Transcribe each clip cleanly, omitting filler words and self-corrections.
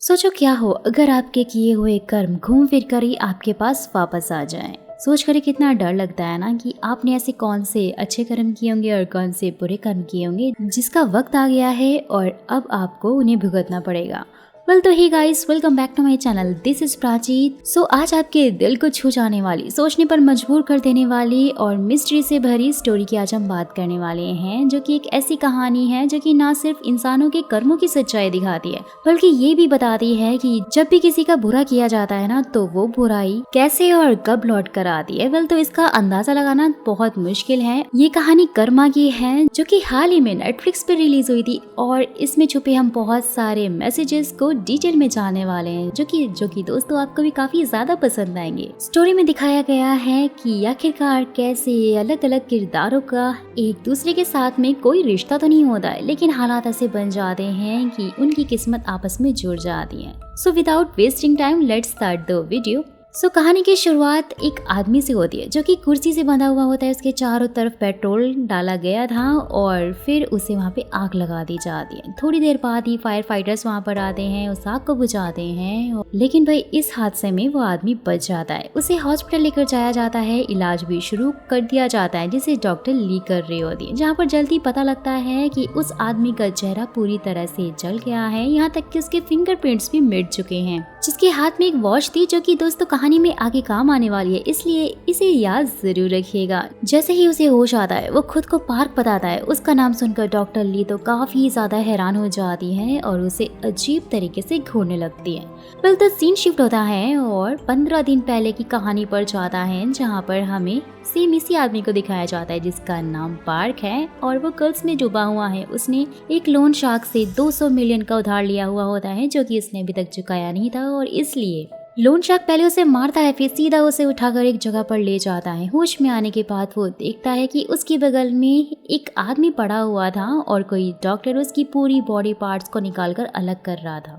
सोचो क्या हो अगर आपके किए हुए कर्म घूम फिर कर ही आपके पास वापस आ जाएं। सोच कर ही कितना डर लगता है ना कि आपने ऐसे कौन से अच्छे कर्म किए होंगे और कौन से बुरे कर्म किए होंगे जिसका वक्त आ गया है और अब आपको उन्हें भुगतना पड़ेगा। वेल तो hi guys, welcome back to my channel. This is Prachi. So आज आपके दिल को छू जाने वाली, सोचने पर मजबूर कर देने वाली और मिस्ट्री से भरी स्टोरी की आज हम बात करने वाले हैं, जो कि एक ऐसी कहानी है जो कि ना सिर्फ इंसानों के कर्मों की सच्चाई दिखाती है बल्कि ये भी बताती है कि जब भी किसी का बुरा किया जाता है ना तो वो बुराई कैसे और कब लौट कर आती है। वेल तो इसका अंदाजा लगाना बहुत मुश्किल है। ये कहानी कर्मा की है जो कि हाल ही में नेटफ्लिक्स पे रिलीज हुई थी और इसमें छुपे हम बहुत सारे मैसेजेस को डिटेल में जानने वाले हैं जो कि दोस्तों आपको भी काफी ज्यादा पसंद आएंगे। स्टोरी में दिखाया गया है कि आखिरकार कैसे अलग अलग किरदारों का एक दूसरे के साथ में कोई रिश्ता तो नहीं होता है, लेकिन हालात ऐसे बन जाते हैं कि उनकी किस्मत आपस में जुड़ जाती है। So without wasting time let's start the video. कहानी की शुरुआत एक आदमी से होती है जो कि कुर्सी से बंधा हुआ होता है। उसके चारों तरफ पेट्रोल डाला गया था और फिर उसे वहाँ पे आग लगा दी जाती है। थोड़ी देर बाद ही फायर फाइटर्स वहाँ पर आते हैं, उस आग को बुझाते हैं, लेकिन भाई इस हादसे में वो आदमी बच जाता है। उसे हॉस्पिटल लेकर जाया जाता है, इलाज भी शुरू कर दिया जाता है जिसे डॉक्टर ली कर रही होती है, जहाँ पर जल्दी पता लगता है कि उस आदमी का चेहरा पूरी तरह से जल गया है, यहाँ तक कि उसके फिंगरप्रिंट्स भी मिट चुके हैं। जिसके हाथ में एक वॉच थी जो कि दोस्तों कहानी में आगे काम आने वाली है, इसलिए इसे याद जरूर रखिएगा। जैसे ही उसे होश आता है वो खुद को पार्क बताता है। उसका नाम सुनकर डॉक्टर ली तो काफी ज्यादा हैरान हो जाती है और उसे अजीब तरीके से घूरने लगती है। वेल तो सीन शिफ्ट होता है और 15 दिन पहले की कहानी पर जाता है, जहाँ पर हमें सेम इसी आदमी को दिखाया जाता है जिसका नाम पार्क है और वो कर्ज में डूबा हुआ है। उसने एक लोन शार्क से 200 मिलियन का उधार लिया हुआ होता है जो कि उसने अभी तक चुकाया नहीं था और इसलिए लोन शार्क पहले उसे मारता है, फिर सीधा उसे उठाकर एक जगह पर ले जाता है। होश में आने के बाद वो देखता है कि उसके बगल में एक आदमी पड़ा हुआ था और कोई डॉक्टर उसकी पूरी बॉडी पार्ट्स को निकालकर अलग कर रहा था।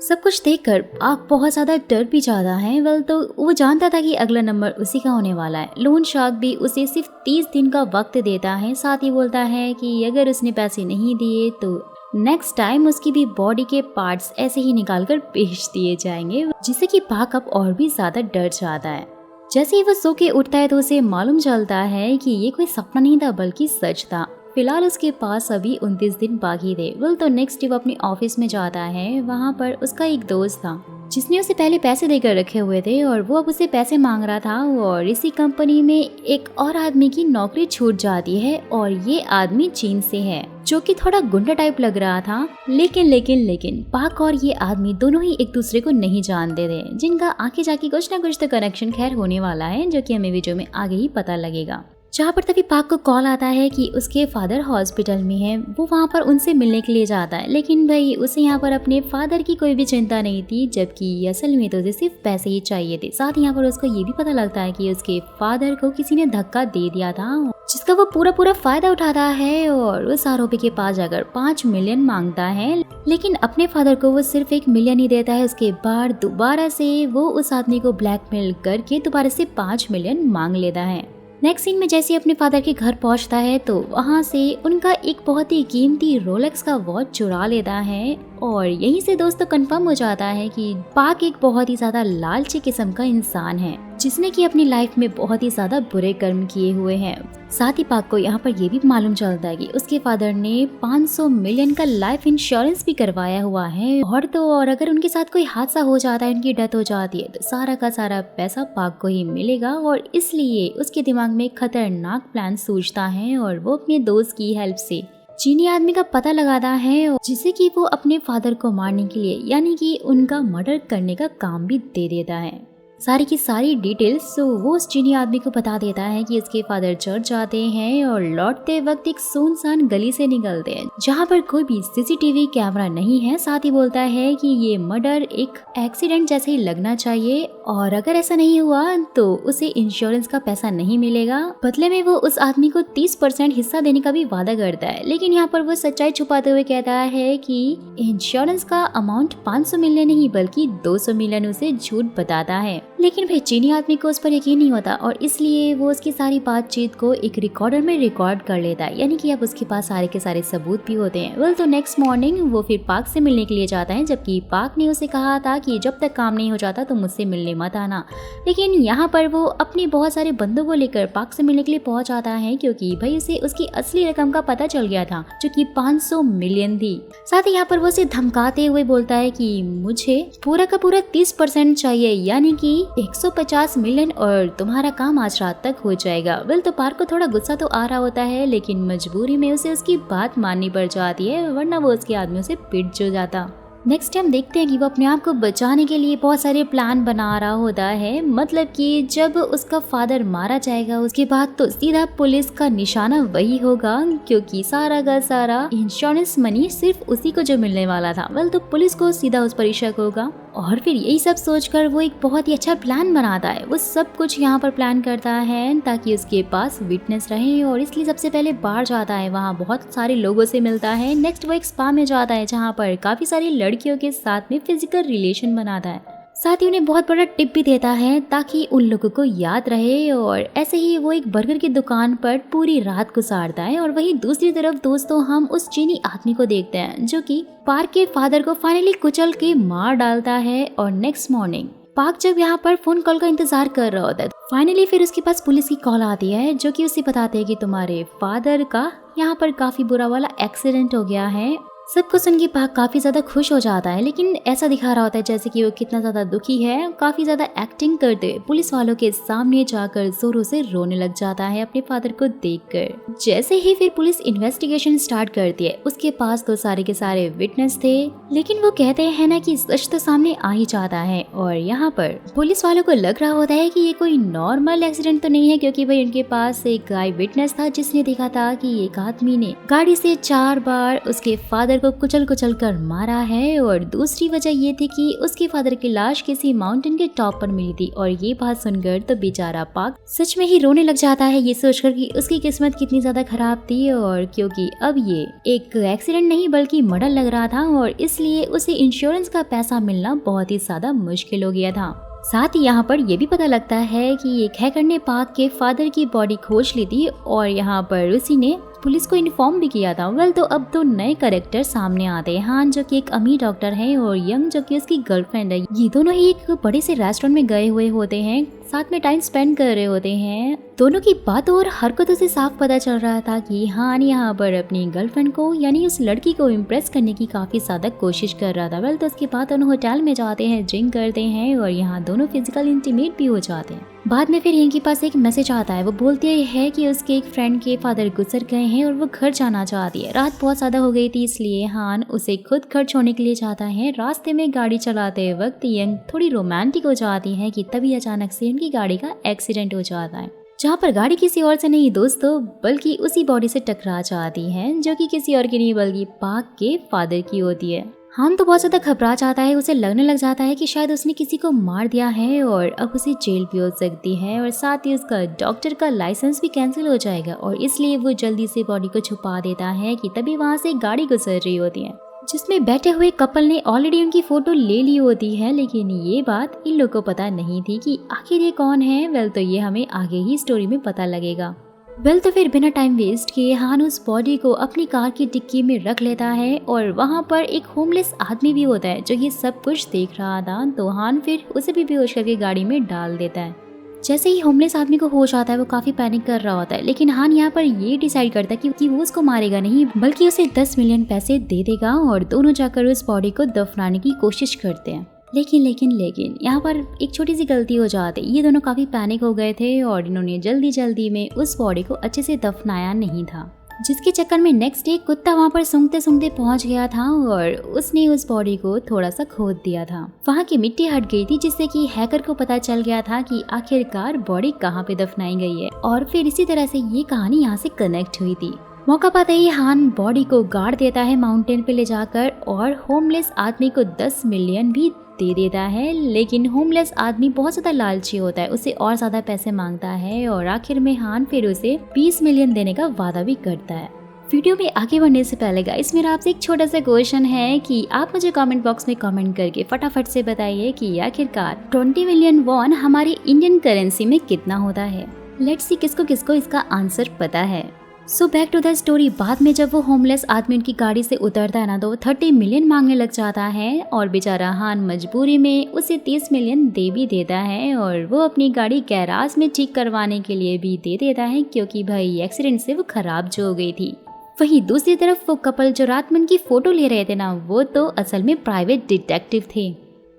सब कुछ देखकर आप बहुत ज्यादा डर भी जाता है। वेल तो वो जानता था कि अगला नंबर उसी का होने वाला है। लोन शार्क भी उसे सिर्फ 30 दिन का वक्त देता है, साथ ही बोलता है कि अगर उसने पैसे नहीं दिए तो नेक्स्ट टाइम उसकी भी बॉडी के पार्ट्स ऐसे ही निकालकर बेच दिए जाएंगे, जिससे कि पाक अब और भी ज्यादा डर जाता है। जैसे ही वो सो के उठता है तो उसे मालूम चलता है कि ये कोई सपना नहीं था बल्कि सच था। फिलहाल उसके पास अभी 29 दिन बाकी थे। वेल तो नेक्स्ट डे वो अपने ऑफिस में जाता है। वहाँ पर उसका एक दोस्त था जिसने उसे पहले पैसे देकर रखे हुए थे और वो अब उसे पैसे मांग रहा था और इसी कंपनी में एक और आदमी की नौकरी छूट जाती है और ये आदमी चीन से है जो कि थोड़ा गुंडा टाइप लग रहा था। लेकिन पाक और ये आदमी दोनों ही एक दूसरे को नहीं जानते थे, जिनका आगे जाके कुछ ना कुछ तो कनेक्शन खैर होने वाला है जो कि हमें वीडियो में आगे ही पता लगेगा। जहाँ पर तभी पाक को कॉल आता है कि उसके फादर हॉस्पिटल में है। वो वहाँ पर उनसे मिलने के लिए जाता है, लेकिन भाई उसे यहाँ पर अपने फादर की कोई भी चिंता नहीं थी, जबकि असल में तो उसे सिर्फ पैसे ही चाहिए थे। साथ ही यहाँ पर उसको ये भी पता लगता है कि उसके फादर को किसी ने धक्का दे दिया था, जिसका वो पूरा फायदा उठाता है और उस आरोपी के पास जाकर 5 मिलियन मांगता है, लेकिन अपने फादर को वो सिर्फ 1 मिलियन ही देता है। उसके बाद दोबारा से वो उस आदमी को ब्लैकमेल करके दोबारा से 5 मिलियन मांग लेता है। नेक्स्ट सीन में जैसे ही अपने फादर के घर पहुंचता है तो वहां से उनका एक बहुत ही कीमती रोलेक्स का वॉच चुरा लेता है और यहीं से दोस्तों कंफर्म हो जाता है कि पाक एक बहुत ही ज्यादा लालची किस्म का इंसान है जिसने कि अपनी लाइफ में बहुत ही ज्यादा बुरे कर्म किए हुए हैं। साथ ही पाक को यहाँ पर ये भी मालूम चलता है कि उसके फादर ने 500 मिलियन का लाइफ इंश्योरेंस भी करवाया हुआ है और अगर उनके साथ कोई हादसा हो जाता है, उनकी डेथ हो जाती है, तो सारा का सारा पैसा पाक को ही मिलेगा और इसलिए उसके दिमाग में एक खतरनाक प्लान सूझता है और वो अपने दोस्त की हेल्प से चीनी आदमी का पता लगाता है, जिसे कि वो अपने फादर को मारने के लिए यानी कि उनका मर्डर करने का काम भी दे देता है। सारी की सारी डिटेल्स वो उस चीनी आदमी को बता देता है कि उसके फादर चर्च जाते हैं और लौटते वक्त एक सुनसान गली से निकलते हैं जहाँ पर कोई भी सीसीटीवी कैमरा नहीं है। साथ ही बोलता है कि ये मर्डर एक एक्सीडेंट जैसे ही लगना चाहिए और अगर ऐसा नहीं हुआ तो उसे इंश्योरेंस का पैसा नहीं मिलेगा। बदले में वो उस आदमी को 30% हिस्सा देने का भी वादा करता है, लेकिन यहाँ पर वो सच्चाई छुपाते हुए कहता है कि इंश्योरेंस का अमाउंट 500 मिलियन नहीं बल्कि 200 मिलियन उसे झूठ बताता है। लेकिन भाई चीनी आदमी को उस पर यकीन नहीं होता और इसलिए वो उसकी सारी बातचीत को एक रिकॉर्डर में रिकॉर्ड कर लेता है, यानी कि अब उसके पास सारे के सारे सबूत भी होते हैं। वेल तो नेक्स्ट मॉर्निंग वो फिर पार्क से मिलने के लिए जाता है, जबकि पार्क ने उसे कहा था कि जब तक काम नहीं हो जाता तो मुझसे मिलने मत आना। लेकिन यहाँ पर वो अपने बहुत सारे बंदों को लेकर पार्क से मिलने के लिए पहुंच जाता है, क्योंकि भाई उसे उसकी असली रकम का पता चल गया था जो कि 500 मिलियन थी। साथ ही यहाँ पर वो उसे धमकाते हुए बोलता है कि मुझे पूरा का पूरा 30% चाहिए, यानी कि 150 मिलियन और तुम्हारा काम आज रात तक हो जाएगा। वेल तो पार्क को थोड़ा गुस्सा तो आ रहा होता है, लेकिन मजबूरी में उसे उसकी बात माननी पड़ जाती है, वरना वो उसके आदमियों से पिट जो जाता। नेक्स्ट टाइम देखते हैं कि वो अपने आप को बचाने के लिए बहुत सारे प्लान बना रहा होता है। मतलब कि जब उसका फादर मारा जाएगा उसके बाद तो सीधा पुलिस का निशाना वही होगा, क्योंकि सारा का सारा इंश्योरेंस मनी सिर्फ उसी को जो मिलने वाला था। वेल तो पुलिस को सीधा उस पर शक होगा और फिर यही सब सोचकर वो एक बहुत ही अच्छा प्लान बनाता है। वो सब कुछ यहाँ पर प्लान करता है ताकि उसके पास विटनेस रहे, और इसलिए सबसे पहले बाहर जाता है, वहाँ बहुत सारे लोगों से मिलता है। नेक्स्ट वो एक स्पा में जाता है जहाँ पर काफी सारी लड़कियों के साथ में फिजिकल रिलेशन बनाता है। साथ ही उन्हें बहुत बड़ा टिप भी देता है ताकि उन लोगों को याद रहे। और ऐसे ही वो एक बर्गर की दुकान पर पूरी रात गुजारता है। और वहीं दूसरी तरफ दोस्तों हम उस चीनी आदमी को देखते हैं जो कि पार्क के फादर को फाइनली कुचल के मार डालता है। और नेक्स्ट मॉर्निंग पार्क जब यहाँ पर फोन कॉल का इंतजार कर रहा होता है, फाइनली फिर उसके पास पुलिस की कॉल आती है जो कि उसे बताते हैं कि तुम्हारे फादर का यहाँ पर काफी बुरा वाला एक्सीडेंट हो गया है। सबको सुन के पार्क काफी ज्यादा खुश हो जाता है, लेकिन ऐसा दिखा रहा होता है जैसे कि वो कितना ज्यादा दुखी है। काफी ज्यादा एक्टिंग करते हुए पुलिस वालों के सामने जाकर जोरों से रोने लग जाता है अपने फादर को देखकर। जैसे ही फिर पुलिस इन्वेस्टिगेशन स्टार्ट करती है, उसके पास तो सारे के सारे विटनेस थे, लेकिन वो कहते हैं ना कि सच तो सामने आ ही जाता है। और यहाँ पर पुलिस वालों को लग रहा होता है कि ये कोई नॉर्मल एक्सीडेंट तो नहीं है, क्योंकि भाई उनके पास एक गाय विटनेस था जिसने देखा था कि एक आदमी ने गाड़ी से 4 बार उसके फादर को कुचल कर मारा है। और दूसरी वजह ये थी कि उसके फादर की लाश किसी माउंटेन के टॉप पर मिली थी। और ये बात सुनकर तो बेचारा पार्क सच में ही रोने लग जाता है, ये सोचकर कि उसकी किस्मत कितनी ज्यादा खराब थी। और क्योंकि अब ये एक एक्सीडेंट नहीं बल्कि मर्डर लग रहा था, और इसलिए उसे इंश्योरेंस का पैसा मिलना बहुत ही ज्यादा मुश्किल हो गया था। साथ ही यहाँ पर यह भी पता लगता है कि एक हैकर ने पार्क के फादर की बॉडी खोज ली थी और यहाँ पर उसी ने पुलिस को इन्फॉर्म भी किया था। वेल तो अब 2 नए कैरेक्टर सामने आते हैं, हान जो कि एक अमीर डॉक्टर है और यंग जो कि उसकी गर्लफ्रेंड है। ये दोनों ही एक बड़े से रेस्टोरेंट में गए हुए होते हैं, साथ में टाइम स्पेंड कर रहे होते हैं। दोनों की बातों और हरकतों से साफ पता चल रहा था कि हान यहाँ पर अपनी गर्लफ्रेंड को यानी उस लड़की को इम्प्रेस करने की काफी ज्यादा कोशिश कर रहा था। वेल तो उसके बाद दोनों होटल में जाते हैं, ड्रिंक करते हैं और यहाँ दोनों फिजिकल इंटीमेट भी हो जाते हैं। बाद में फिर इनके पास एक मैसेज आता है, वो बोलती है कि उसके एक फ्रेंड के फादर गुजर गए हैं और वो घर जाना चाहती है। रात बहुत ज्यादा हो गई थी, इसलिए हान उसे खुद घर छोड़ने के लिए जाता है। रास्ते में गाड़ी चलाते वक्त यंग थोड़ी रोमांटिक हो जाती है कि तभी अचानक से उनकी गाड़ी का एक्सीडेंट हो जाता है, जहाँ पर गाड़ी किसी और से नहीं दोस्तों बल्कि उसी बॉडी से टकरा जाती है जो कि किसी और की नहीं बल्कि पार्क के फादर की होती है। हान तो बहुत ज्यादा घबरा जाता है, उसे लगने लग जाता है कि शायद उसने किसी को मार दिया है और अब उसे जेल भी हो सकती है, और साथ ही उसका डॉक्टर का लाइसेंस भी कैंसिल हो जाएगा। और इसलिए वो जल्दी से बॉडी को छुपा देता है कि तभी वहाँ से गाड़ी गुजर रही होती है जिसमें बैठे हुए कपल ने ऑलरेडी उनकी फोटो ले ली होती है। लेकिन ये बात इन लोगों को पता नहीं थी कि आखिर ये कौन है। वेल तो ये हमें आगे ही स्टोरी में पता लगेगा। वेल तो फिर बिना टाइम वेस्ट किए हान उस बॉडी को अपनी कार की डिक्की में रख लेता है और वहाँ पर एक होमलेस आदमी भी होता है जो ये सब कुछ देख रहा था। तो हान फिर उसे भी बेहोश करके गाड़ी में डाल देता है। जैसे ही होमलेस आदमी को होश आता है वो काफी पैनिक कर रहा होता है, लेकिन हान यहाँ पर ये डिसाइड करता है कि वो उसको मारेगा नहीं बल्कि उसे 10 मिलियन पैसे दे देगा और दोनों जाकर उस बॉडी को दफनाने की कोशिश करते हैं। लेकिन यहाँ पर एक छोटी सी गलती हो जाती है। ये दोनों काफी पैनिक हो गए थे और इन्होंने जल्दी में उस बॉडी को अच्छे से दफनाया नहीं था, जिसके चक्कर में नेक्स्ट डे कुत्ता वहाँ पर सूंघते पहुँच गया था और उसने उस बॉडी को थोड़ा सा खोद दिया था। वहाँ की मिट्टी हट गई थी जिससे कि हैकर को पता चल गया था कि आखिरकार बॉडी कहाँ पे दफनाई गई है, और फिर इसी तरह से ये कहानी यहाँ से कनेक्ट हुई थी। मौका पाते ही हान बॉडी को गाड़ देता है माउंटेन पे ले जाकर और होमलेस आदमी को 10 मिलियन भी दे देता है। लेकिन होमलेस आदमी बहुत ज्यादा लालची होता है, उसे और ज्यादा पैसे मांगता है और आखिर में हान फिर उसे 20 मिलियन देने का वादा भी करता है। वीडियो में आगे बढ़ने से पहले गाइस मेरा आपसे एक छोटा सा क्वेश्चन है कि आप मुझे कमेंट बॉक्स में कमेंट करके फटाफट से बताइए कि आखिरकार 20 मिलियन वॉन हमारी इंडियन करेंसी में कितना होता है। लेट्स सी किसको किसको इसका आंसर पता है। So back to the story. बाद में जब वो होमलेस आदमी उनकी गाड़ी से उतरता है ना तो वो 30 मिलियन मांगने लग जाता है और बेचारा हान मजबूरी में उसे 30 मिलियन दे भी देता है और वो अपनी गाड़ी गैराज में ठीक करवाने के लिए भी दे देता है क्योंकि भाई एक्सीडेंट से वो खराब जो हो गई थी। वहीं दूसरी तरफ वो कपल जो रात में उनकी फोटो ले रहे थे ना वो तो असल में प्राइवेट डिटेक्टिव थे।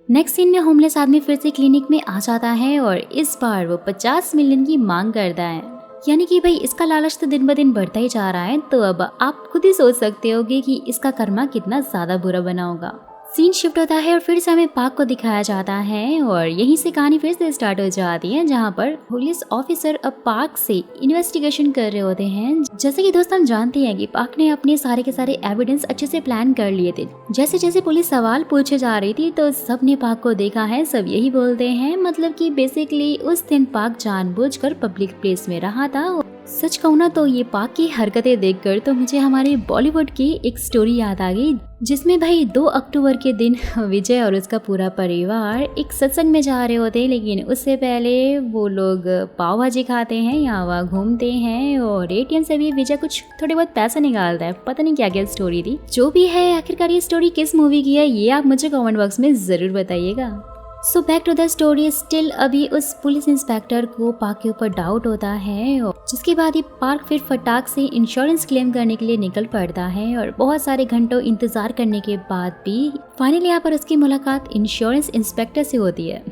नेक्स्ट सीन में होमलेस आदमी फिर से क्लिनिक में आ जाता है और इस बार वो 50 मिलियन की मांग करता है। यानी कि भाई इसका लालच तो दिन ब दिन बढ़ता ही जा रहा है। तो अब आप खुद ही सोच सकते होगे कि इसका कर्मा कितना ज्यादा बुरा बना होगा। सीन शिफ्ट होता है और फिर से हमें पार्क को दिखाया जाता है और यहीं से कहानी फिर से स्टार्ट हो जाती है जहाँ पर पुलिस ऑफिसर अब पार्क से इन्वेस्टिगेशन कर रहे होते हैं। जैसे कि दोस्त हम जानते हैं कि पार्क ने अपने सारे के सारे एविडेंस अच्छे से प्लान कर लिए थे। जैसे जैसे पुलिस सवाल पूछे जा रही थी तो सब ने पार्क को देखा है, सब यही बोलते हैं मतलब कि बेसिकली उस दिन पार्क जानबूझकर पब्लिक प्लेस में रहा था। सच कहूँ ना तो ये पार्क की हरकतें देखकर तो मुझे हमारे बॉलीवुड की एक स्टोरी याद आ गई जिसमें भाई 2 अक्टूबर के दिन विजय और उसका पूरा परिवार एक सत्संग में जा रहे होते हैं, लेकिन उससे पहले वो लोग पाव भाजी खाते हैं, यहाँ वहाँ घूमते हैं और एटीएम से भी विजय कुछ थोड़े बहुत पैसा निकालता है। पता नहीं क्या क्या स्टोरी थी। जो भी है आखिरकार ये स्टोरी किस मूवी की है ये आप मुझे कमेंट बॉक्स में जरूर बताइएगा। So back to the story. Still अभी उस पुलिस इंस्पेक्टर को पार्क के ऊपर डाउट होता है और जिसके बाद ये पार्क फिर फटाक से इंश्योरेंस क्लेम करने के लिए निकल पड़ता है और बहुत सारे घंटों इंतजार करने के बाद भी फाइनली यहाँ पर उसकी मुलाकात इंश्योरेंस इंस्पेक्टर से होती है,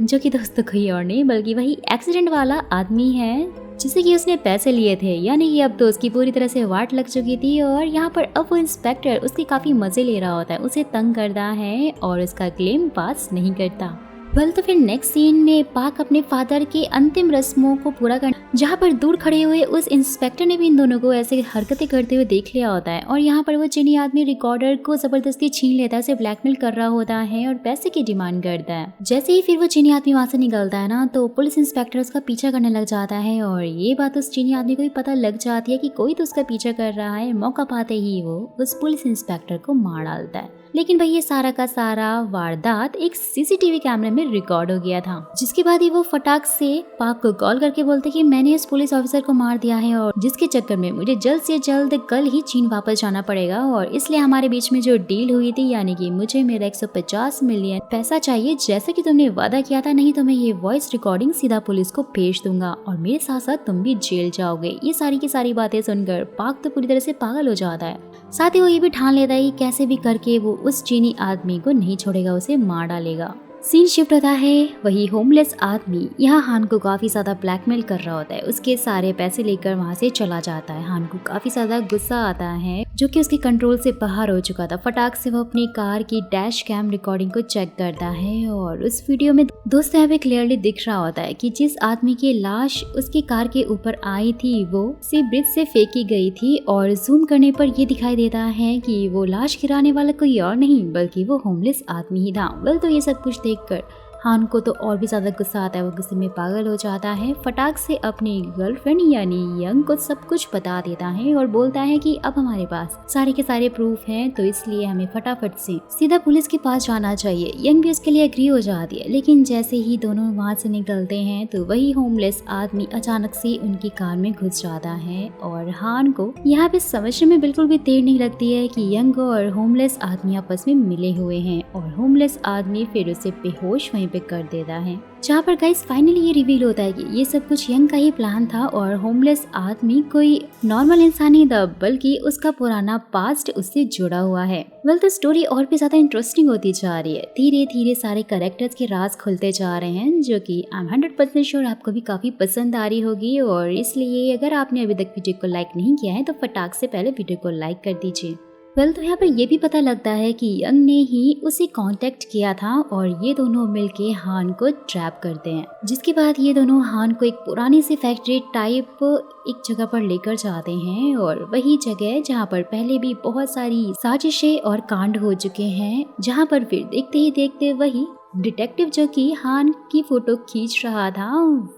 जो कि दोस्तों कोई और नहीं बल्कि वही एक्सीडेंट वाला आदमी है जिसे कि उसने पैसे लिए थे। यानी कि अब तो उसकी पूरी तरह से वाट लग चुकी थी और यहाँ पर अब वो इंस्पेक्टर उसके काफी मजे ले रहा होता है, उसे तंग करता है और उसका क्लेम पास नहीं करता। वेल तो फिर नेक्स्ट सीन में पार्क अपने फादर के अंतिम रस्मों को पूरा कर जहाँ पर दूर खड़े हुए उस इंस्पेक्टर ने भी इन दोनों को ऐसे हरकतें करते हुए देख लिया होता है और यहाँ पर वो चीनी आदमी रिकॉर्डर को जबरदस्ती छीन लेता है, उसे ब्लैकमेल कर रहा होता है और पैसे की डिमांड करता है। जैसे ही फिर वो चीनी आदमी वहाँ से निकलता है ना तो पुलिस इंस्पेक्टर उसका पीछा करने लग जाता है और ये बात उस चीनी आदमी को भी पता लग जाती है कि कोई तो उसका पीछा कर रहा है। मौका पाते ही वो उस पुलिस इंस्पेक्टर को मार डालता है। लेकिन भाई ये सारा का सारा वारदात एक सीसीटीवी कैमरे में रिकॉर्ड हो गया था, जिसके बाद ही वो फटाक से पार्क को कॉल करके बोलते कि मैंने इस पुलिस ऑफिसर को मार दिया है और जिसके चक्कर में मुझे जल्द से जल्द कल ही चीन वापस जाना पड़ेगा और इसलिए हमारे बीच में जो डील हुई थी यानी कि मुझे मेरा 150 मिलियन पैसा चाहिए जैसे कि तुमने वादा किया था, नहीं तो मैं ये वॉइस रिकॉर्डिंग सीधा पुलिस को भेज दूंगा और मेरे साथ साथ तुम भी जेल जाओगे। ये सारी की सारी बातें सुनकर पार्क तो पूरी तरह से पागल हो जाता है। साथ ही वो ये भी ठान लेता है कि कैसे भी करके वो उस चीनी आदमी को नहीं छोड़ेगा, उसे मार डालेगा। सीन शिफ्ट होता है। वही होमलेस आदमी यहाँ हान को काफी ज्यादा ब्लैकमेल कर रहा होता है, उसके सारे पैसे लेकर वहाँ से चला जाता है। हान को काफी ज्यादा गुस्सा आता है जो कि उसके कंट्रोल से बाहर हो चुका था। फटाक से वो अपनी कार की डैश कैम रिकॉर्डिंग को चेक करता है और उस वीडियो में दोस्तों यहाँ पे क्लियरली दिख रहा होता है कि जिस आदमी की लाश उसकी कार के ऊपर आई थी वो सी ब्रिज से फेंकी गई थी और जूम करने पर ये दिखाई देता है कि वो लाश गिराने वाला कोई और नहीं बल्कि वो होमलेस आदमी ही था। वेल तो ये सब कुछ देखकर हान को तो और भी ज्यादा गुस्सा आता है, वो गुस्से में पागल हो जाता है। फटाक से अपनी गर्लफ्रेंड यानी यंग को सब कुछ बता देता है और बोलता है कि अब हमारे पास सारे के सारे प्रूफ हैं तो इसलिए हमें फटाफट से सीधा पुलिस के पास जाना चाहिए। यंग भी उसके लिए एग्री हो जाती है, लेकिन जैसे ही दोनों वहाँ से निकलते हैं तो वही होमलेस आदमी अचानक से उनकी कार में घुस जाता है और हान को यहाँ पे समझने में बिल्कुल भी देर नहीं लगती है कि यंग और होमलेस आदमी आपस में मिले हुए हैं और होमलेस आदमी फिर उसे बेहोश वहीं पे कर देता है। जहाँ पर गाइस फाइनली ये रिवील होता है कि ये सब कुछ यंग का ही प्लान था और होमलेस आदमी कोई नॉर्मल इंसान नहीं था बल्कि उसका पुराना पास्ट उससे जुड़ा हुआ है। वेल तो स्टोरी और भी ज्यादा इंटरेस्टिंग होती जा रही है। धीरे धीरे सारे कैरेक्टर्स के राज खुलते जा रहे हैं जो कि आई एम 100% श्योर आपको भी काफी पसंद आ रही होगी और इसलिए अगर आपने अभी तक वीडियो को लाइक नहीं किया है तो फटाक से पहले वीडियो को लाइक कर दीजिए। वेल तो यहाँ पर ये भी पता लगता है कि यंग ने ही उसे कांटेक्ट किया था और ये दोनों मिलके हान को ट्रैप करते हैं, जिसके बाद ये दोनों हान को एक पुरानी सी फैक्ट्री टाइप एक जगह पर लेकर जाते हैं और वही जगह जहाँ पर पहले भी बहुत सारी साजिशें और कांड हो चुके हैं, जहाँ पर फिर देखते ही देखते वही डिटेक्टिव जो कि हान की फोटो खींच रहा था,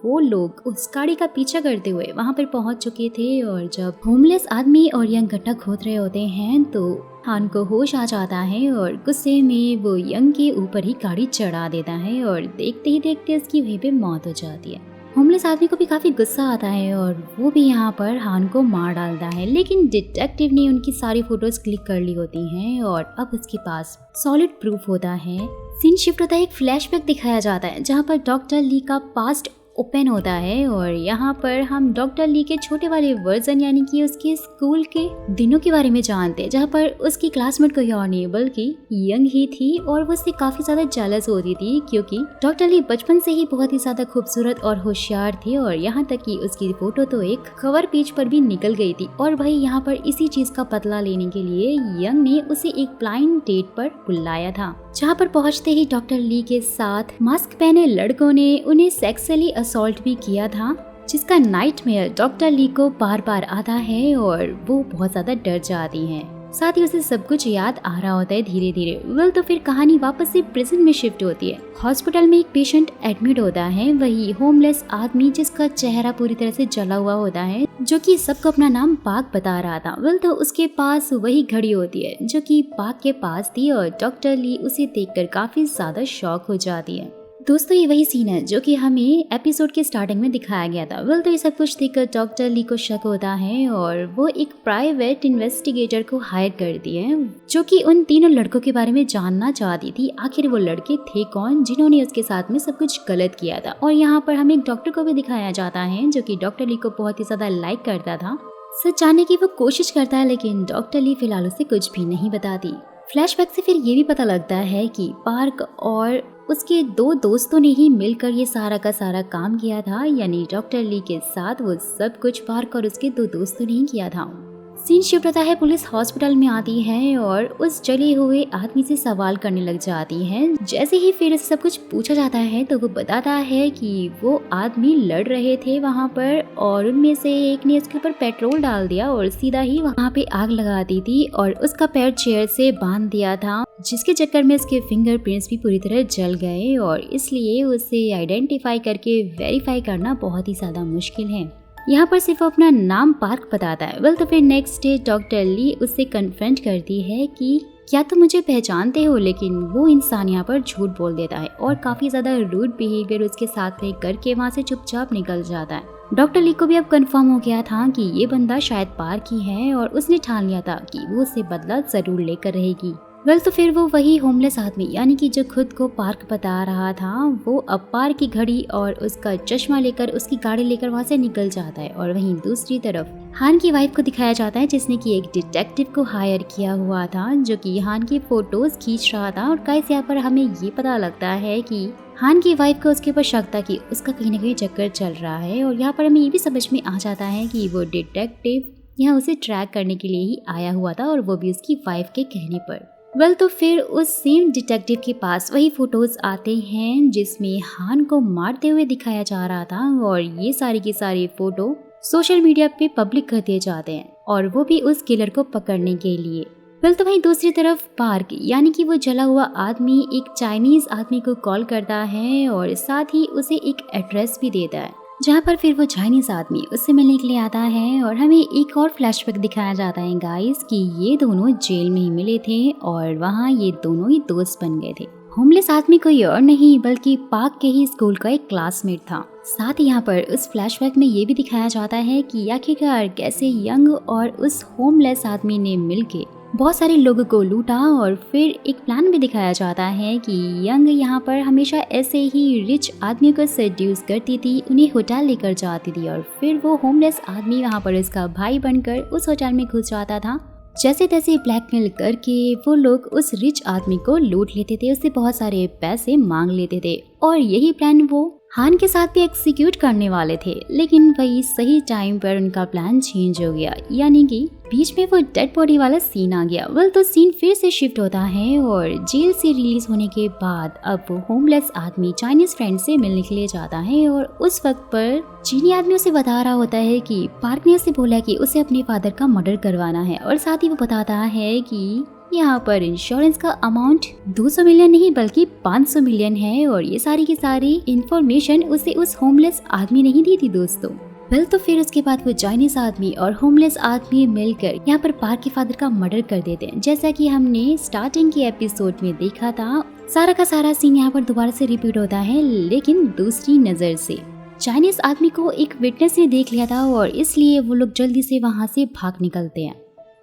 वो लोग उस गाड़ी का पीछा करते हुए वहां पर पहुंच चुके थे और जब होमलेस आदमी और यंग गड्ढा खोद रहे होते हैं तो हान को होश आ जाता है और गुस्से में वो यंग के ऊपर ही गाड़ी चढ़ा देता है और देखते ही देखते उसकी वहीं पे मौत हो जाती है। होमलेस आदमी को भी काफी गुस्सा आता है और वो भी यहाँ पर हान को मार डालता है, लेकिन डिटेक्टिव ने उनकी सारी फोटोज क्लिक कर ली होती हैं और अब उसके पास सॉलिड प्रूफ होता है। सीन शिफ्ट होता है, एक फ्लैशबैक दिखाया जाता है जहाँ पर डॉक्टर ली का पास्ट ओपन होता है और यहाँ पर हम डॉक्टर ली के छोटे वाले वर्जन यानी कि उसके स्कूल के दिनों के बारे में जानते हैं, जहाँ पर उसकी क्लासमेट कोई और नहीं बल्कि यंग ही थी और वो उससे काफी ज्यादा जेलस होती थी क्योंकि डॉक्टर ली बचपन से ही बहुत ही ज्यादा खूबसूरत और होशियार थी और यहाँ तक कि उसकी फोटो तो एक कवर पेज पर भी निकल गई थी। और भाई यहाँ पर इसी चीज का बदला लेने के लिए यंग ने उसे एक ब्लाइंड डेट पर बुलाया था, जहाँ पर पहुंचते ही डॉक्टर ली के साथ मास्क पहने लड़कों ने उन्हें सेक्सुअली असॉल्ट भी किया था, जिसका नाइटमेयर डॉक्टर ली को बार बार आता है और वो बहुत ज्यादा डर जाती हैं। साथ ही उसे सब कुछ याद आ रहा होता है धीरे धीरे। वेल तो फिर कहानी वापस से प्रिजन में शिफ्ट होती है। हॉस्पिटल में एक पेशेंट एडमिट होता है, वही होमलेस आदमी जिसका चेहरा पूरी तरह से जला हुआ होता है, जो कि सबको अपना नाम पाक बता रहा था। वेल तो उसके पास वही घड़ी होती है जो कि पाक के पास थी और डॉक्टर ली उसे देखकर काफी ज्यादा शॉक हो जाती है। दोस्तों ये वही सीन है जो कि हमें एपिसोड के स्टार्टिंग में दिखाया गया था। वेल तो ये सब कुछ देखकर डॉक्टर ली को शक होता है और वो एक प्राइवेट इन्वेस्टिगेटर को हायर करती है जो कि उन तीनों लड़कों के बारे में जानना चाहती थी आखिर वो लड़के थे कौन जिन्होंने उसके साथ में सब कुछ गलत किया था। और यहाँ पर हमें एक डॉक्टर को भी दिखाया जाता है जो कि डॉक्टर ली को बहुत ही ज्यादा लाइक करता था। सच जानने की वो कोशिश करता है लेकिन डॉक्टर ली फिलहाल उसे कुछ भी नहीं बताती। फ्लैशबैक से फिर ये भी पता लगता है कि पार्क और उसके दो दोस्तों ने ही मिलकर ये सारा का सारा काम किया था, यानी डॉक्टर ली के साथ वो सब कुछ पार्क और उसके दो दोस्तों ने ही किया था। सीन शिफ्ट होता है, पुलिस हॉस्पिटल में आती है और उस जले हुए आदमी से सवाल करने लग जाती है। जैसे ही फिर सब कुछ पूछा जाता है तो वो बताता है कि वो आदमी लड़ रहे थे वहाँ पर और उनमें से एक ने उसके ऊपर पेट्रोल डाल दिया और सीधा ही वहाँ पे आग लगा दी थी और उसका पैर चेयर से बांध दिया था, जिसके चक्कर में उसके फिंगरप्रिंट्स भी पूरी तरह जल गए और इसलिए उसे आइडेंटिफाई करके वेरीफाई करना बहुत ही ज्यादा मुश्किल है। यहाँ पर सिर्फ अपना नाम पार्क बताता है। वेल तो फिर नेक्स्ट डे डॉक्टर ली उससे कन्फ्रंट करती है कि क्या तुम मुझे पहचानते हो, लेकिन वो इंसान यहाँ पर झूठ बोल देता है और काफी ज्यादा रूड बिहेवियर उसके साथ में करके वहाँ से चुपचाप निकल जाता है। डॉक्टर ली को भी अब कंफर्म हो गया था कि ये बंदा शायद पार्क ही है और उसने ठान लिया था कि वो उससे बदला जरूर लेकर रहेगी। वेल तो फिर वो वही होमलेस आदमी यानी कि जो खुद को पार्क बता रहा था, वो अब पार्क की घड़ी और उसका चश्मा लेकर उसकी गाड़ी लेकर वहाँ से निकल जाता है। और वहीं दूसरी तरफ हान की वाइफ को दिखाया जाता है जिसने कि एक डिटेक्टिव को हायर किया हुआ था जो कि हान की फोटोज खींच रहा था। और गाइस यहाँ पर हमें ये पता लगता है कि हान की वाइफ को उसके ऊपर शक था कि उसका कहीं ना कहीं चक्कर चल रहा है और यहाँ पर हमें ये भी समझ में आ जाता है कि वो डिटेक्टिव यहाँ उसे ट्रैक करने के लिए ही आया हुआ था और वो भी उसकी वाइफ के कहने पर। वेल तो फिर उस सेम डिटेक्टिव के पास वही फोटोज आते हैं जिसमें हान को मारते हुए दिखाया जा रहा था और ये सारी की सारी फोटो सोशल मीडिया पे पब्लिक कर दिए जाते हैं और वो भी उस किलर को पकड़ने के लिए। वेल तो वहीं दूसरी तरफ पार्क यानी कि वो जला हुआ आदमी एक चाइनीज आदमी को कॉल करता है और साथ ही उसे एक एड्रेस भी देता है जहाँ पर फिर वो चाइनीज आदमी उससे मिलने के लिए आता है। और हमें एक और फ्लैशबैक दिखाया जाता है गाइस कि ये दोनों जेल में ही मिले थे और वहाँ ये दोनों ही दोस्त बन गए थे। होमलेस आदमी कोई और नहीं बल्कि पार्क के ही स्कूल का एक क्लासमेट था। साथ ही यहाँ पर उस फ्लैशबैक में ये भी दिखाया जाता है कि आखिरकार कैसे यंग और उस होमलेस आदमी ने मिलके बहुत सारे लोगों को लूटा। और फिर एक प्लान भी दिखाया जाता है कि यंग यहाँ पर हमेशा ऐसे ही रिच आदमियों को सेड्यूस करती थी, उन्हें होटल लेकर जाती थी और फिर वो होमलेस आदमी वहाँ पर उसका भाई बनकर उस होटल में घुस जाता था। जैसे तैसे ब्लैकमेल करके वो लोग उस रिच आदमी को लूट लेते थे, उससे बहुत सारे पैसे मांग लेते थे और यही प्लान वो हान के साथ भी एग्जीक्यूट करने वाले थे। लेकिन वही सही टाइम पर उनका प्लान चेंज हो गया, यानी कि बीच में वो डेड बॉडी वाला सीन आ गया। वेल तो सीन फिर से शिफ्ट होता है और जेल से रिलीज होने के बाद अब वो होमलेस आदमी चाइनीज फ्रेंड से मिलने के लिए जाता है और उस वक्त पर चीनी आदमी उसे बता रहा होता है कि पार्क ने उसे बोला कि उसे अपने फादर का मर्डर करवाना है और साथ ही वो बताता है कि यहाँ पर इंश्योरेंस का अमाउंट 200 मिलियन नहीं बल्कि 500 मिलियन है और ये सारी की सारी इंफॉर्मेशन उसे उस होमलेस आदमी ने ही दी थी दोस्तों। वेल तो फिर उसके बाद वो चाइनीज आदमी और होमलेस आदमी मिलकर यहाँ पर पार्क के फादर का मर्डर कर देते हैं। जैसा कि हमने स्टार्टिंग के एपिसोड में देखा था, सारा का सारा सीन यहाँ पर दोबारा से रिपीट होता है लेकिन दूसरी नजर से। चाइनीज आदमी को एक विटनेस ने देख लिया था और इसलिए वो लोग जल्दी से वहाँ से भाग निकलते हैं।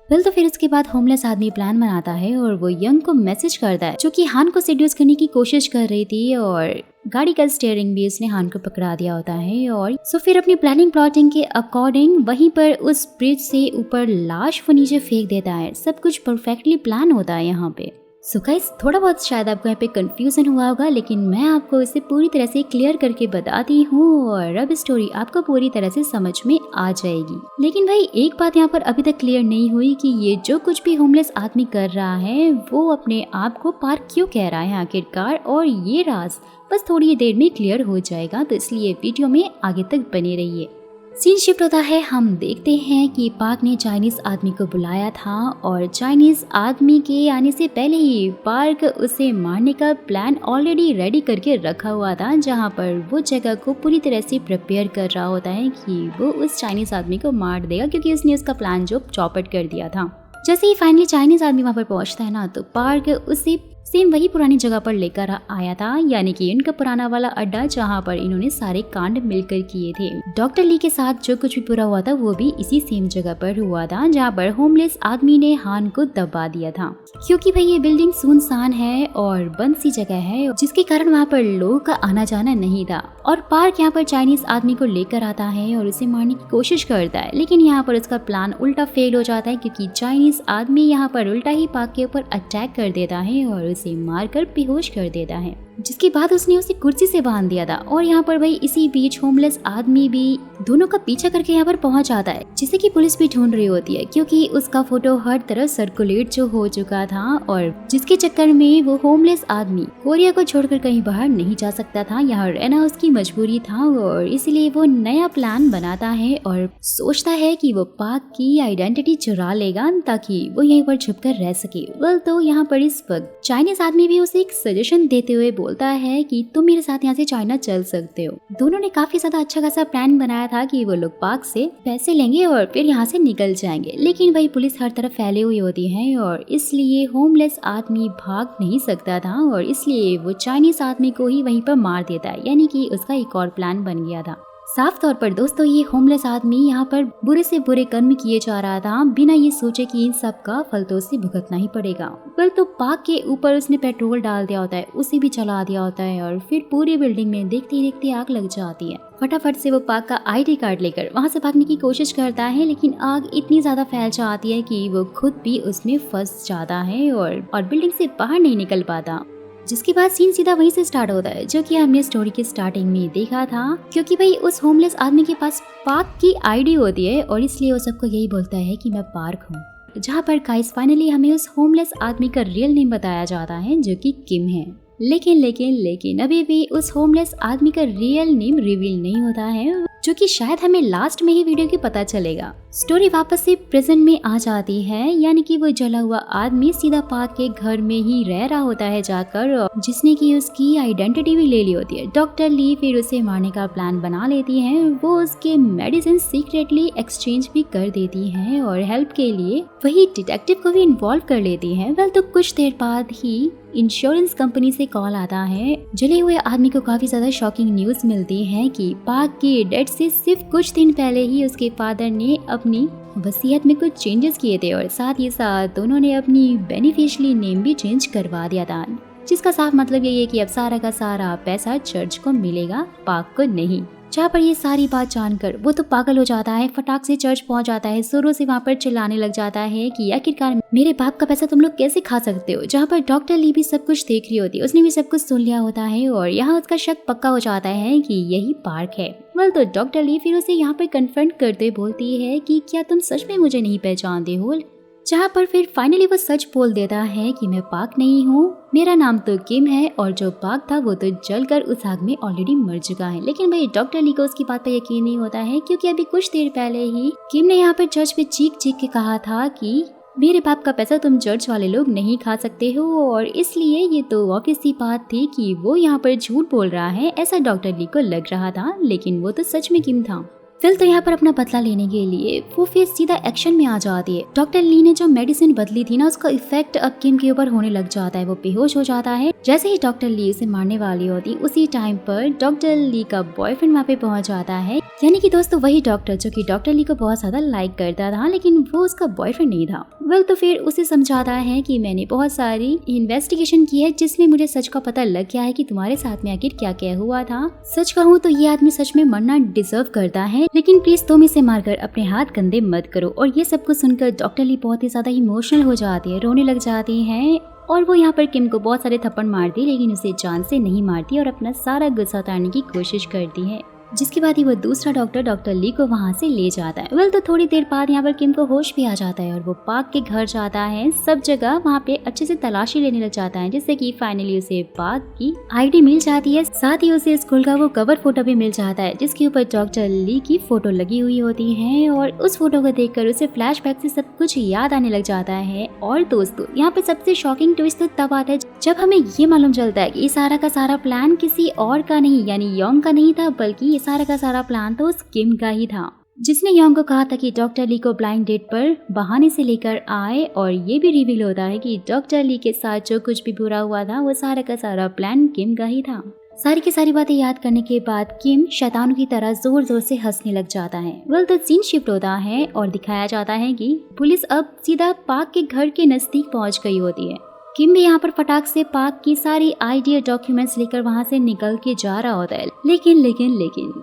वेल तो फिर उसके बाद होमलेस आदमी प्लान बनाता है और वो यंग को मैसेज करता है जो कि हान को सेड्यूस करने की कोशिश कर रही थी और गाड़ी का स्टीयरिंग भी उसने हान को पकड़ा दिया होता है। और सो फिर अपनी प्लानिंग प्लॉटिंग के अकॉर्डिंग वहीं पर उस ब्रिज से ऊपर लाश वो नीचे फेंक देता है। सब कुछ परफेक्टली प्लान होता है यहाँ पे। सो गाइस थोड़ा बहुत शायद आपको यहाँ पे कंफ्यूजन हुआ होगा लेकिन मैं आपको इसे पूरी तरह से क्लियर करके बताती हूँ और अब स्टोरी आपको पूरी तरह से समझ में आ जाएगी। लेकिन भाई एक बात यहाँ पर अभी तक क्लियर नहीं हुई कि ये जो कुछ भी होमलेस आदमी कर रहा है वो अपने आप को पार्क क्यों कह रहा है आखिरकार, और ये राज बस थोड़ी देर में क्लियर हो जाएगा, तो इसलिए वीडियो में आगे तक बने रहिए। सीन शिफ्ट होता है, हम देखते हैं कि पार्क ने चाइनीज आदमी को बुलाया था और चाइनीज आदमी के आने से पहले ही पार्क उसे मारने का प्लान ऑलरेडी रेडी करके रखा हुआ था, जहां पर वो जगह को पूरी तरह से प्रिपेयर कर रहा होता है कि वो उस चाइनीज आदमी को मार देगा क्योंकि उसने उसका प्लान जो चौपट कर दिया था। जैसे ही फाइनली चाइनीज आदमी वहां पर पहुंचता है ना, तो पार्क उसे सेम वही पुरानी जगह पर लेकर आया था, यानी कि इनका पुराना वाला अड्डा जहां पर इन्होंने सारे कांड मिलकर किए थे। डॉक्टर ली के साथ जो कुछ भी पूरा हुआ था वो भी इसी सेम जगह पर हुआ था जहां पर होमलेस आदमी ने हान को दबा दिया था। क्योंकि भाई ये बिल्डिंग सुनसान है और बंद सी जगह है जिसके कारण वहाँ पर लोगों का आना जाना नहीं था। और पार्क यहाँ पर चाइनीज आदमी को लेकर आता है और उसे मारने की कोशिश करता है, लेकिन यहाँ पर उसका प्लान उल्टा फेल हो जाता है क्योंकि चाइनीज आदमी यहाँ पर उल्टा ही पार्क के ऊपर अटैक कर देता है और उसे मारकर बेहोश कर देता है, जिसके बाद उसने उसे कुर्सी से बांध दिया था। और यहाँ पर भाई इसी बीच होमलेस आदमी भी दोनों का पीछा करके यहाँ पर पहुंच जाता है, जिसे कि पुलिस भी ढूंढ रही होती है क्योंकि उसका फोटो हर तरफ सर्कुलेट जो हो चुका था और जिसके चक्कर में वो होमलेस आदमी कोरिया को छोड़कर कहीं बाहर नहीं जा सकता था। यहाँ रहना उसकी मजबूरी था और इसलिए वो नया प्लान बनाता है और सोचता है कि वो पार्क की आइडेंटिटी चुरा लेगा ताकि वो यहीं पर छुप कर रह सके। वेल तो यहाँ पर इस वक्त चाइनीज आदमी भी उसे एक सजेशन देते हुए बोलता है कि तुम मेरे साथ यहाँ से चाइना चल सकते हो। दोनों ने काफी ज्यादा अच्छा खासा प्लान बनाया था कि वो लोग पार्क से पैसे लेंगे और फिर यहाँ से निकल जाएंगे, लेकिन भाई पुलिस हर तरफ फैले हुई होती है और इसलिए होमलेस आदमी भाग नहीं सकता था और इसलिए वो चाइनीज आदमी को ही वहीं पर मार देता है, यानी कि उसका एक और प्लान बन गया था। साफ तौर पर दोस्तों ये होमलेस आदमी यहाँ पर बुरे से बुरे कर्म किए जा रहा था बिना ये सोचे कि इन सब का फल तो उसे भुगतना ही पड़ेगा। पर तो पार्क के ऊपर उसने पेट्रोल डाल दिया होता है, उसे भी जला दिया होता है और फिर पूरी बिल्डिंग में देखते ही देखते आग लग जाती है। फटाफट से वो पार्क का आईडी कार्ड लेकर वहाँ से भागने की कोशिश करता है, लेकिन आग इतनी ज्यादा फैल जाती है कि वो खुद भी उसमें फंस जाता है और बिल्डिंग से बाहर नहीं निकल पाता। जिसके बाद सीन सीधा वहीं से स्टार्ट होता है जो कि हमने स्टोरी की स्टार्टिंग में देखा था, क्योंकि भाई उस होमलेस आदमी के पास पार्क की आईडी होती है और इसलिए वो सबको यही बोलता है कि मैं पार्क हूँ। जहाँ पर गाइस फाइनली हमें उस होमलेस आदमी का रियल नेम बताया जाता है जो कि किम है। लेकिन अभी भी उस होमलेस आदमी का रियल नेम रिवील नहीं होता है, जो कि शायद हमें लास्ट में ही वीडियो के पता चलेगा। स्टोरी वापस से प्रेजेंट में आ जाती है, यानी कि वो जला हुआ आदमी सीधा पार्क के घर में ही रह रहा होता है जाकर, जिसने की उसकी आइडेंटिटी भी ले ली होती है। डॉक्टर ली फिर उसे मारने का प्लान बना लेती है, वो उसके मेडिसिन सीक्रेटली एक्सचेंज भी कर देती है और हेल्प के लिए वही डिटेक्टिव को भी इन्वॉल्व कर लेती है। वेल तो कुछ देर बाद ही इंश्योरेंस कंपनी से कॉल आता है। जले हुए आदमी को काफी ज्यादा शॉकिंग न्यूज मिलती है कि पार्क की डेथ से सिर्फ कुछ दिन पहले ही उसके फादर ने अपनी वसीयत में कुछ चेंजेस किए थे और साथ ही साथ उन्होंने अपनी बेनिफिशियरी नेम भी चेंज करवा दिया था, जिसका साफ मतलब यही है कि अब सारा का सारा पैसा चर्च को मिलेगा, पार्क को नहीं। जहाँ पर ये सारी बात जानकर वो तो पागल हो जाता है, फटाक से चर्च पहुंच जाता है, जोरों से वहाँ पर चिल्लाने लग जाता है कि आखिरकार मेरे बाप का पैसा तुम लोग कैसे खा सकते हो। जहाँ पर डॉक्टर ली भी सब कुछ देख रही होती है, उसने भी सब कुछ सुन लिया होता है और यहाँ उसका शक पक्का हो जाता है कि यही पार्क है। वेल तो डॉक्टर ली फिर उसे यहाँ पर कन्फ्रंट करते बोलती है कि क्या तुम सच में मुझे नहीं पहचानते हो। जहाँ पर फिर फाइनली वो सच बोल देता है कि मैं पार्क नहीं हूँ, मेरा नाम तो किम है और जो पार्क था वो तो जलकर उस आग में ऑलरेडी मर चुका है। लेकिन भाई डॉक्टर ली को उसकी बात पर यकीन नहीं होता है, क्योंकि अभी कुछ देर पहले ही किम ने यहाँ पर चर्च पे चीख के कहा था कि मेरे बाप का पैसा तुम चर्च वाले लोग नहीं खा सकते हो, और इसलिए ये तो ऑब्वियस सी बात थी कि वो यहाँ पर झूठ बोल रहा है, ऐसा डॉक्टर ली को लग रहा था, लेकिन वो तो सच में किम था। फिल तो यहाँ पर अपना बदला लेने के लिए वो फिर सीधा एक्शन में आ जाती है। डॉक्टर ली ने जो मेडिसिन बदली थी ना, उसका इफेक्ट अब किम के ऊपर होने लग जाता है। वो बेहोश हो जाता है। जैसे ही डॉक्टर ली उसे मारने वाली होती, उसी टाइम पर डॉक्टर ली का बॉयफ्रेंड वहाँ पे पहुंच जाता है, यानी कि दोस्तों वही डॉक्टर जो कि डॉक्टर ली को बहुत ज्यादा लाइक करता था, लेकिन वो उसका बॉयफ्रेंड नहीं था। वेल तो फिर उसे समझाता है कि मैंने बहुत सारी इन्वेस्टिगेशन की है, जिसमें मुझे सच का पता लग गया है कि तुम्हारे साथ में आखिर क्या क्या हुआ था। सच कहूँ तो ये आदमी सच में मरना डिजर्व करता है, लेकिन प्लीज तुम इसे मारकर अपने हाथ गंदे मत करो। और ये सब कुछ सुनकर डॉक्टर ली बहुत ही ज्यादा इमोशनल हो जाती है, रोने लग जाती है, और वो यहाँ पर किम को बहुत सारे थप्पड़ मारती, लेकिन उसे जान से नहीं मारती और अपना सारा गुस्सा उतारने की कोशिश करती है। जिसके बाद ही वो दूसरा डॉक्टर ली को वहाँ से ले जाता है। वेल तो थोड़ी देर बाद यहाँ पर किम को होश भी आ जाता है और वो पार्क के घर जाता है। सब जगह वहाँ पे अच्छे से तलाशी लेने लग जाता है, जिससे कि फाइनली उसे पार्क की आईडी मिल जाती है। साथ ही उसे स्कूल का वो कवर फोटो भी मिल जाता है, जिसके ऊपर डॉक्टर ली की फोटो लगी हुई होती है, और उस फोटो को देखकर उसे फ्लैशबैक से सब कुछ याद आने लग जाता है। और दोस्तों यहाँ पे सबसे शॉकिंग ट्विस्ट तो तब आता है जब हमें ये मालूम चलता है कि सारा का सारा प्लान किसी और का नहीं, यानी योंग का नहीं था, बल्कि सारा का सारा प्लान तो उस किम का ही था, जिसने योंग को कहा था कि डॉक्टर ली को ब्लाइंड डेट पर बहाने से लेकर आए। और ये भी रिवील होता है कि डॉक्टर ली के साथ जो कुछ भी बुरा हुआ था, वो सारा का सारा प्लान किम का ही था। सारी की सारी बातें याद करने के बाद किम शैतान की तरह जोर जोर से हंसने लग जाता है। वेल तो सीन शिफ्ट होता है और दिखाया जाता है कि पुलिस अब सीधा पार्क के घर के नजदीक पहुंच गई होती है। किम भी यहाँ पर फटाक से पार्क की सारी आईडी और डॉक्यूमेंट्स लेकर वहाँ से निकल के जा रहा होता है, लेकिन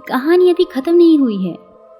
कहानी अभी खत्म नहीं हुई है।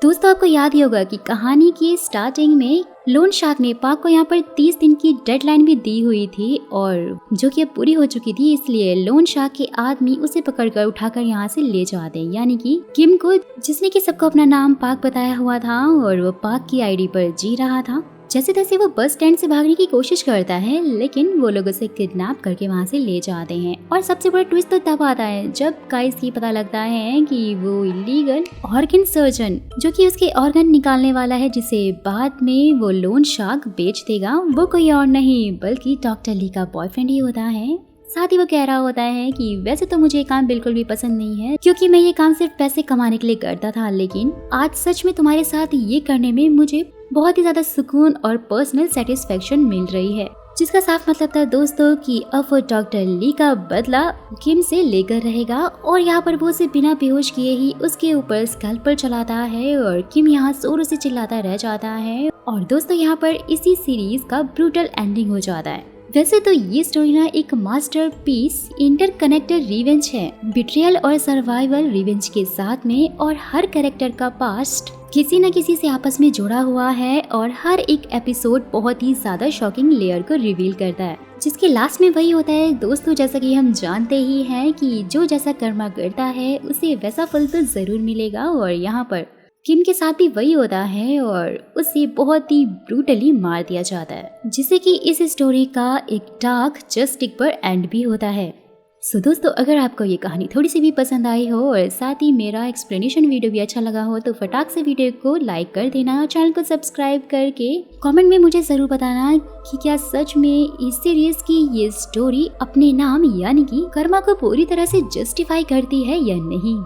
दोस्तों आपको याद ही होगा कि कहानी की स्टार्टिंग में लोन शार्क ने पार्क को यहाँ पर 30 दिन की डेडलाइन भी दी हुई थी, और जो कि अब पूरी हो चुकी थी, इसलिए लोन शार्क के आदमी उसे पकड़कर उठाकर यहाँ से ले जाते हैं, यानी कि किम को, जिसने कि सबको अपना नाम पार्क बताया हुआ था और वो पार्क की आईडी पर जी रहा था। जैसे तैसे वो बस स्टैंड से भागने की कोशिश करता है, लेकिन वो लोग उसे किडनैप करके वहाँ से ले जाते हैं। और सबसे बड़ा ट्विस्ट तो तब आता है जब गाइस की पता लगता है कि वो इलीगल ऑर्गन सर्जन, जो कि उसके ऑर्गन निकालने वाला है, जिसे बाद में वो लोन शार्क बेच देगा, वो कोई और नहीं बल्कि डॉक्टर ली का बॉयफ्रेंड ही होता है। साथ ही वो कह रहा होता है कि वैसे तो मुझे ये काम बिल्कुल भी पसंद नहीं है, क्योंकि मैं ये काम सिर्फ पैसे कमाने के लिए करता था, लेकिन आज सच में तुम्हारे साथ ये करने में मुझे बहुत ही ज्यादा सुकून और पर्सनल सेटिस्फेक्शन मिल रही है। जिसका साफ मतलब था दोस्तों कि अब वो डॉक्टर ली का बदला किम से लेकर रहेगा, और यहाँ पर वो उसे बिना बेहोश किए ही उसके ऊपर स्कैल्पल चलाता है और किम यहाँ जोरों से चिल्लाता रह जाता है। और दोस्तों यहाँ पर इसी सीरीज का ब्रूटल एंडिंग हो जाता है। वैसे तो ये स्टोरी ना एक मास्टरपीस इंटरकनेक्टेड रिवेंज है, बिट्रियल और सर्वाइवल रिवेंज के साथ में, और हर कैरेक्टर का पास्ट किसी न किसी से आपस में जुड़ा हुआ है, और हर एक एपिसोड बहुत ही ज्यादा शॉकिंग लेयर को रिवील करता है, जिसके लास्ट में वही होता है दोस्तों, जैसा कि हम जानते ही हैं कि जो जैसा कर्मा करता है उसे वैसा फल तो जरूर मिलेगा। और यहाँ पर किम के साथ भी वही होता है और उसे बहुत ही ब्रूटली मार दिया जाता है, जिससे कि इस स्टोरी का एक डार्क जस्टिक पर एंड भी होता है। सो दोस्तों अगर आपको ये कहानी थोड़ी सी भी पसंद आई हो और साथ ही मेरा एक्सप्लेनेशन वीडियो भी अच्छा लगा हो, तो फटाक से वीडियो को लाइक कर देना, चैनल को सब्सक्राइब करके कमेंट में मुझे जरूर बताना कि क्या सच में इस सीरीज की ये स्टोरी अपने नाम यानी कि कर्मा को पूरी तरह से जस्टिफाई करती है या नहीं।